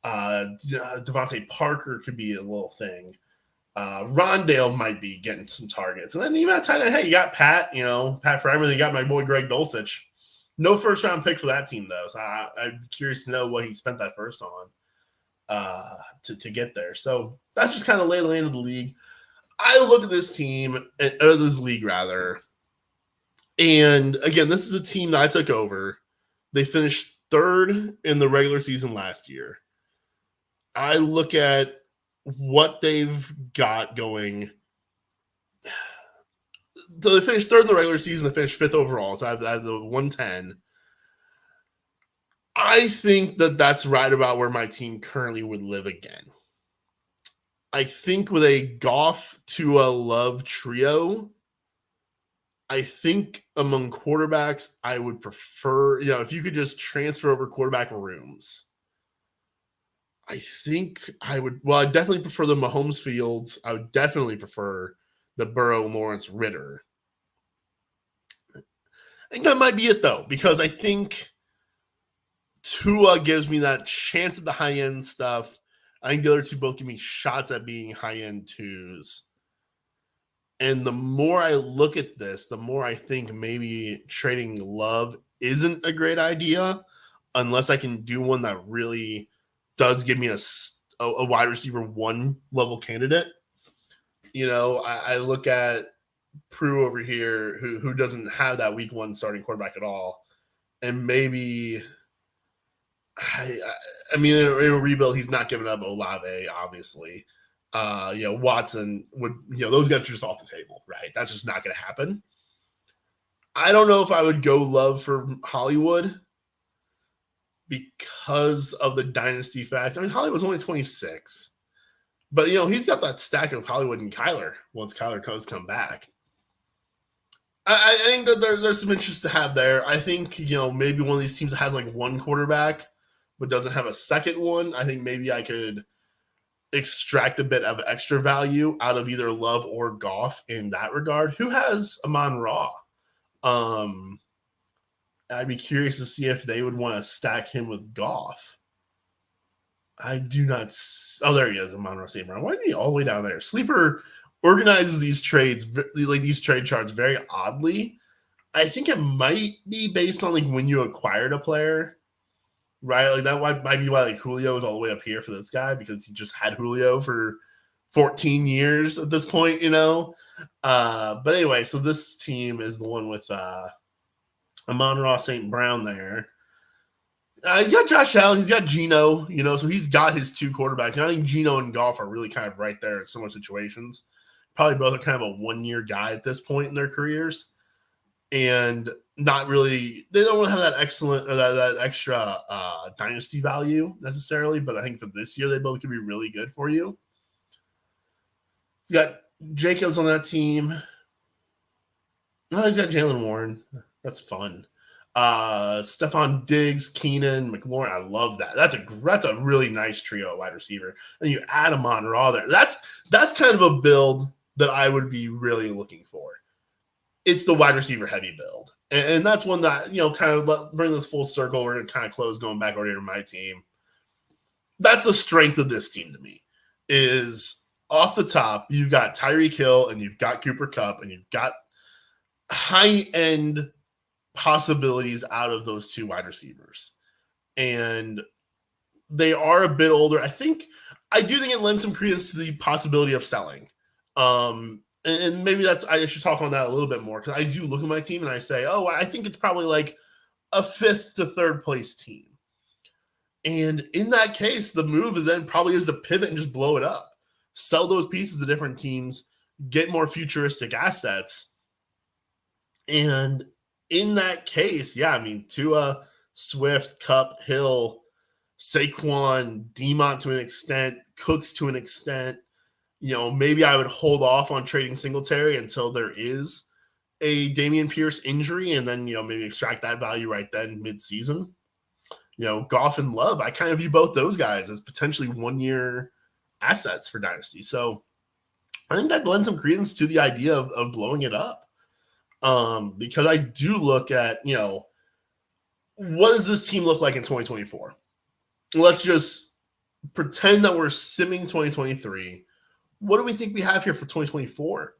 Devontae Parker could be a little thing. Rondale might be getting some targets. And then you got tight end. Hey, you got Pat, Pat for everything. You got my boy Greg Dulcich. No first-round pick for that team, though. So I'm curious to know what he spent that first on to get there. So that's just kind of lay the land of the league. I look at this team, or this league rather, and again, this is a team that I took over. They finished third in the regular season last year. I look at what they've got going. So they finished third in the regular season. They finished fifth overall. So I have the 110. I think that that's right about where my team currently would live again. I think with a Goff to a Love trio, I think among quarterbacks, I would prefer, if you could just transfer over quarterback rooms, I think I would, I definitely prefer the Mahomes Fields. I would definitely prefer the Burrow Lawrence Ritter. I think that might be it though, because I think Tua gives me that chance at the high end stuff. I think the other two both give me shots at being high end twos. And the more I look at this, the more I think maybe trading Love isn't a great idea unless I can do one that really does give me a wide receiver 1 level candidate. I look at Prue over here who doesn't have that week 1 starting quarterback at all. And maybe I mean, in a rebuild, he's not giving up Olave, obviously. Watson would, those guys are just off the table, right? That's just not going to happen. I don't know if I would go Love for Hollywood because of the dynasty fact. I mean, Hollywood's only 26, but he's got that stack of Hollywood and Kyler once Kyler does come back. I think that there's some interest to have there. I think, maybe one of these teams that has like 1 quarterback but doesn't have a second one, I think maybe I could extract a bit of extra value out of either Love or Goff in that regard. Who has Amon-Ra? I'd be curious to see if they would want to stack him with Goff. I do not. Oh, there he is, Amon-Ra St. Brown. Why is he all the way down there? Sleeper organizes these trades, like these trade charts, very oddly. I think it might be based on like when you acquired a player. Right, like that might be why like Julio is all the way up here for this guy, because he just had Julio for 14 years at this point, But anyway, so this team is the one with Amon-Ra St. Brown there. He's got Josh Allen, he's got Geno, so he's got his 2 quarterbacks. And I think Geno and Goff are really kind of right there in similar situations. Probably both are kind of a 1-year guy at this point in their careers. And not really, they don't really have that excellent or that extra dynasty value necessarily, but I think for this year they both could be really good for you. He's got Jacobs on that team. Oh, he's got Jalen Warren. That's fun. Stephon Diggs, Keenan, McLaurin. I love that. That's a really nice trio of wide receiver. And you add Amon-Ra there. That's kind of a build that I would be really looking for. It's the wide receiver heavy build. And that's one that, kind of bring this full circle. We're going to kind of close going back over to my team. That's the strength of this team to me, is off the top, you've got Tyreek Hill and you've got Cooper Kupp and you've got high-end possibilities out of those 2 wide receivers. And they are a bit older. I do think it lends some credence to the possibility of selling. And maybe I should talk on that a little bit more, because I do look at my team and I say, I think it's probably like a 5th to 3rd place team. And in that case, the move then probably is to pivot and just blow it up. Sell those pieces to different teams, get more futuristic assets. And in that case, Tua, Swift, Kupp, Hill, Saquon, Demont to an extent, Cooks to an extent. Maybe I would hold off on trading Singletary until there is a Dameon Pierce injury, and then, maybe extract that value right then mid-season. Goff and Love, I kind of view both those guys as potentially 1-year assets for Dynasty. So I think that lends some credence to the idea of blowing it up. Because I do look at, what does this team look like in 2024? Let's just pretend that we're simming 2023. What do we think we have here for 2024?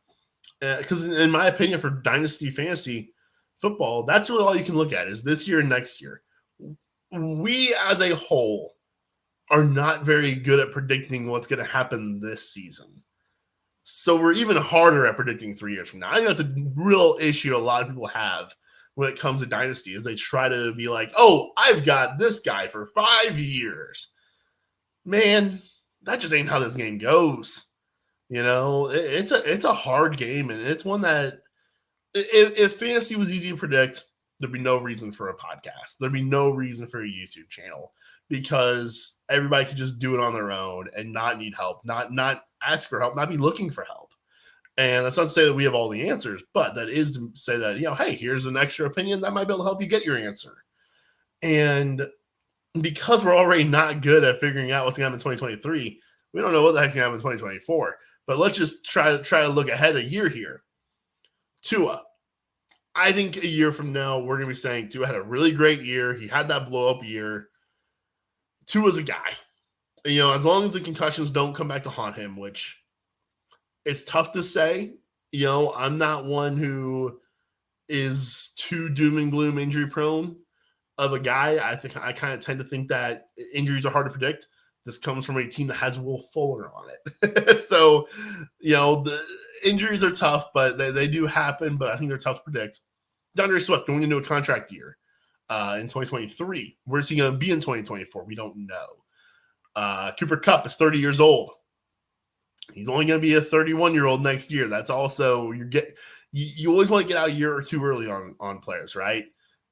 Because in my opinion, for Dynasty Fantasy football, that's really all you can look at is this year and next year. We as a whole are not very good at predicting what's going to happen this season. So we're even harder at predicting 3 years from now. I think that's a real issue a lot of people have when it comes to dynasty is they try to be like, oh, I've got this guy for 5 years. Man, that just ain't how this game goes. It's a hard game, and it's one that if fantasy was easy to predict, there'd be no reason for a podcast. There'd be no reason for a YouTube channel because everybody could just do it on their own and not need help, not ask for help, not be looking for help. And that's not to say that we have all the answers, but that is to say that, hey, here's an extra opinion that might be able to help you get your answer. And because we're already not good at figuring out what's going to happen in 2023, we don't know what the heck's going to happen in 2024. But let's just try to look ahead a year here. Tua. I think a year from now, we're going to be saying Tua had a really great year. He had that blow-up year. Tua's a guy. As long as the concussions don't come back to haunt him, which it's tough to say. I'm not one who is too doom and gloom injury prone of a guy. I think I kind of tend to think that injuries are hard to predict. This comes from a team that has Will Fuller on it. So, the injuries are tough, but they do happen, but I think they're tough to predict. DeAndre Swift going into a contract year in 2023. Where's he going to be in 2024? We don't know. Cooper Kupp is 30 years old. He's only going to be a 31-year-old next year. That's also you always want to get out a year or two early on players, right?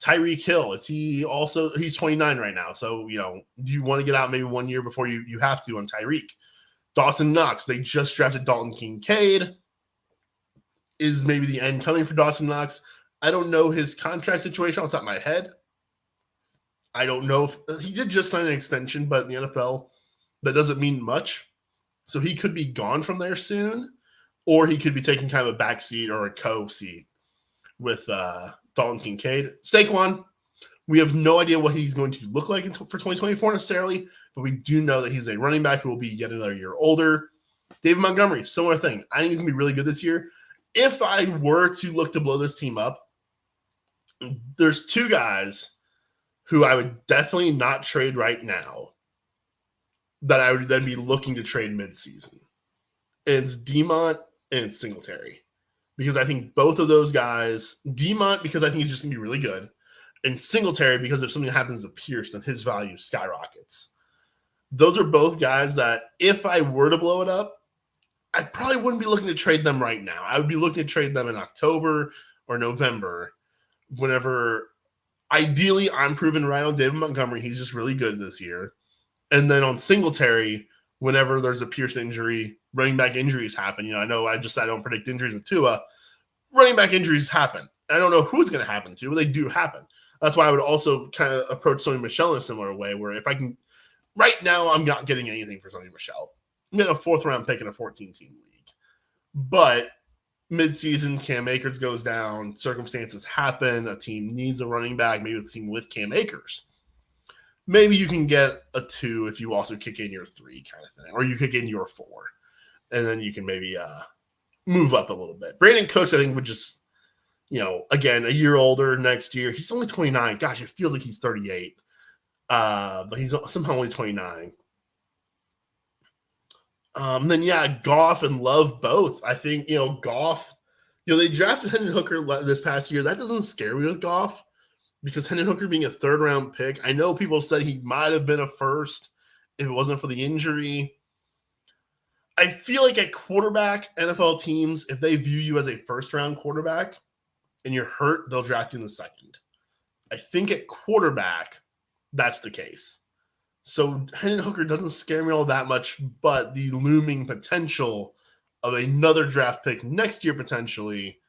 Tyreek Hill, he's 29 right now. So, do you want to get out maybe 1 year before you have to on Tyreek? Dawson Knox, they just drafted Dalton Kincaid. Is maybe the end coming for Dawson Knox? I don't know his contract situation off the top of my head. I don't know if he did just sign an extension, but in the NFL, that doesn't mean much. So he could be gone from there soon, or he could be taking kind of a back seat or a co-seat with Dalton Kincaid. Saquon, we have no idea what he's going to look like for 2024 necessarily, but we do know that he's a running back who will be yet another year older. David Montgomery, similar thing. I think he's going to be really good this year. If I were to look to blow this team up, there's two guys who I would definitely not trade right now that I would then be looking to trade midseason. It's Demont and it's Singletary. Because I think both of those guys, Demont, because I think he's just going to be really good, and Singletary, because if something happens to Pierce, then his value skyrockets. Those are both guys that if I were to blow it up, I probably wouldn't be looking to trade them right now. I would be looking to trade them in October or November, whenever ideally I'm proven right on David Montgomery. He's just really good this year. And then on Singletary, whenever there's a Pierce injury, running back injuries happen. I know I don't predict injuries with Tua. Running back injuries happen. I don't know who it's going to happen to, but they do happen. That's why I would also kind of approach Sony Michel in a similar way, where if I can – right now I'm not getting anything for Sony Michel. I'm getting a fourth-round pick in a 14-team league. But midseason, Cam Akers goes down, circumstances happen, a team needs a running back, maybe it's a team with Cam Akers. Maybe you can get a 2 if you also kick in your 3 kind of thing, or you kick in your 4. And then you can maybe move up a little bit. Brandon Cooks, I think, would just, again, a year older next year. He's only 29. Gosh, it feels like he's 38. But he's somehow only 29. Then, Goff and Love both. I think, Goff, they drafted Hendon Hooker this past year. That doesn't scare me with Goff because Hendon Hooker being a third-round pick, I know people said he might have been a first if it wasn't for the injury. I feel like at quarterback, NFL teams, if they view you as a first-round quarterback and you're hurt, they'll draft you in the second. I think at quarterback, that's the case. So Hendon Hooker doesn't scare me all that much, but the looming potential of another draft pick next year potentially,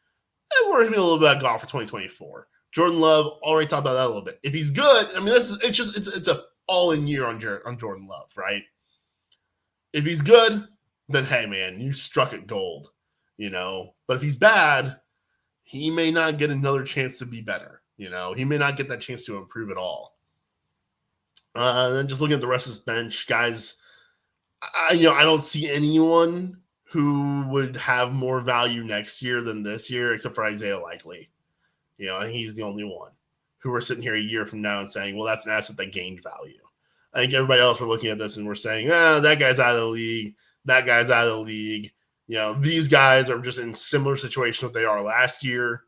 it worries me a little bit about Goff for 2024. Jordan Love, already talked about that a little bit. If he's good, I mean, it's a all-in year on Jordan Love, right? If he's good, then hey man, you struck it gold, But if he's bad, he may not get another chance to be better, He may not get that chance to improve at all. And then just looking at the rest of this bench, guys, I don't see anyone who would have more value next year than this year, except for Isaiah Likely. I think he's the only one who we're sitting here a year from now and saying, well, that's an asset that gained value. I think everybody else, we're looking at this and we're saying, that guy's out of the league. That guy's out of the league. These guys are just in similar situations that they are last year.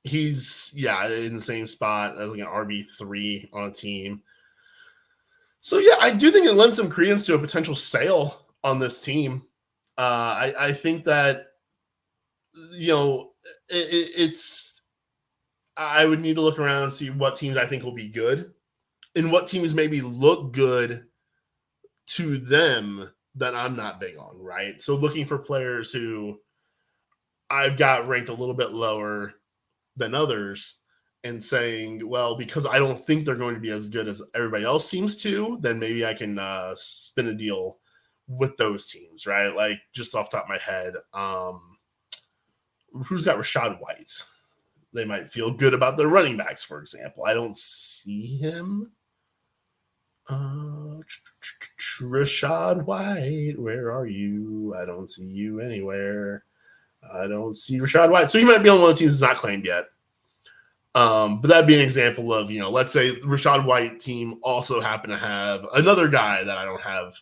He's in the same spot as like an RB3 on a team. So yeah, I do think it lends some credence to a potential sale on this team. I think that it's I would need to look around and see what teams I think will be good and what teams maybe look good to them that I'm not big on, right? So looking for players who I've got ranked a little bit lower than others and saying, well, because I don't think they're going to be as good as everybody else seems to, then maybe I can spin a deal with those teams, right? Like just off the top of my head, who's got Rashad White? They might feel good about their running backs, for example. I don't see him. Rashad White, where are you? I don't see you anywhere. I don't see Rashad White. So he might be on one of the teams that's not claimed yet. But that'd be an example of, let's say Rashad White team also happen to have another guy that I don't have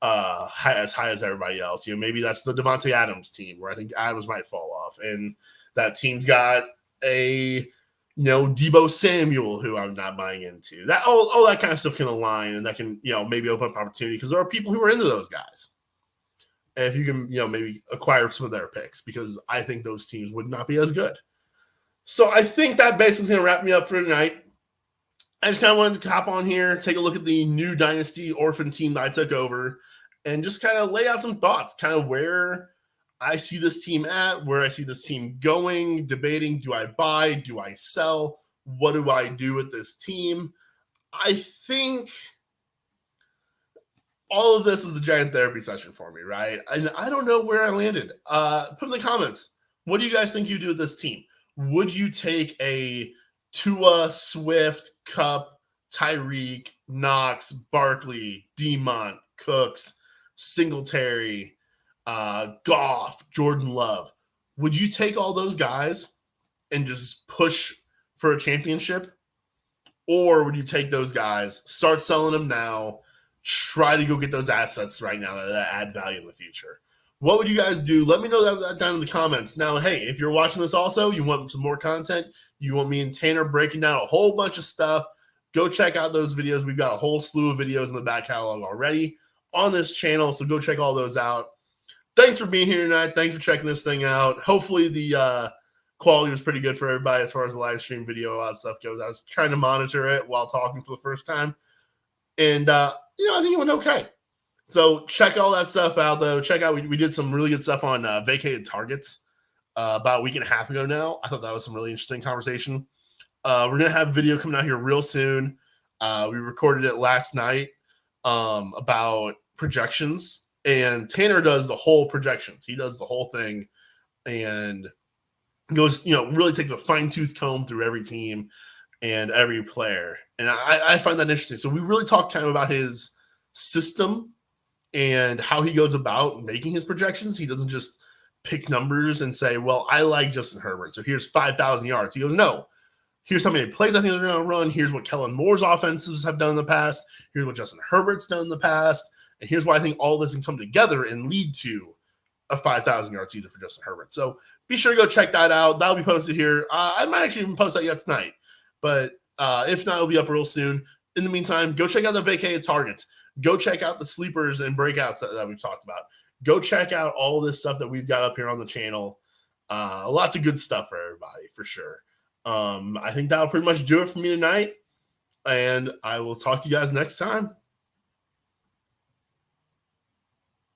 as high as everybody else. Maybe that's the Devontae Adams team where I think Adams might fall off. And that team's got a Deebo Samuel, who I'm not buying into. That all that kind of stuff can align, and that can maybe open up opportunity because there are people who are into those guys. And if you can maybe acquire some of their picks, because I think those teams would not be as good. So I think that basically is going to wrap me up for tonight. I just kind of wanted to hop on here, take a look at the new dynasty orphan team that I took over, and just kind of lay out some thoughts, kind of where I see this team at, where I see this team going, debating, do I buy, do I sell, what do I do with this team? I think all of this was a giant therapy session for me, right? And I don't know where I landed. Put in the comments, what do you guys think you do with this team? Would you take a Tua, Swift, Cup, Tyreek, Knox, Barkley, Demont, Cooks, Singletary, Goff, Jordan Love? Would you take all those guys and just push for a championship? Or would you take those guys, start selling them now, try to go get those assets right now that add value in the future? What would you guys do? Let me know that down in the comments. Now, hey, if you're watching this also, you want some more content, you want me and Tanner breaking down a whole bunch of stuff, go check out those videos. We've got a whole slew of videos in the back catalog already on this channel, so go check all those out. Thanks for being here tonight. Thanks for checking this thing out. Hopefully the quality was pretty good for everybody as far as the live stream video, a lot of stuff goes. I was trying to monitor it while talking for the first time, and I think it went okay. So check all that stuff out, though. Check out, we did some really good stuff on vacated targets about a week and a half ago now. I thought that was some really interesting conversation. We're going to have video coming out here real soon. We recorded it last night about projections, and Tanner does the whole projections. He does the whole thing and goes, really takes a fine-tooth comb through every team and every player. And I find that interesting. So we really talked kind of about his system and how he goes about making his projections. He doesn't just pick numbers and say, well, I like Justin Herbert, so here's 5,000 yards. He goes, no, here's how many plays I think they're going to run. Here's what Kellen Moore's offenses have done in the past. Here's what Justin Herbert's done in the past. And here's why I think all this can come together and lead to a 5,000-yard season for Justin Herbert. So be sure to go check that out. That'll be posted here. I might actually even post that yet tonight. But if not, it'll be up real soon. In the meantime, go check out the vacated targets. Go check out the sleepers and breakouts that we've talked about. Go check out all this stuff that we've got up here on the channel. Lots of good stuff for everybody, for sure. I think that'll pretty much do it for me tonight. And I will talk to you guys next time.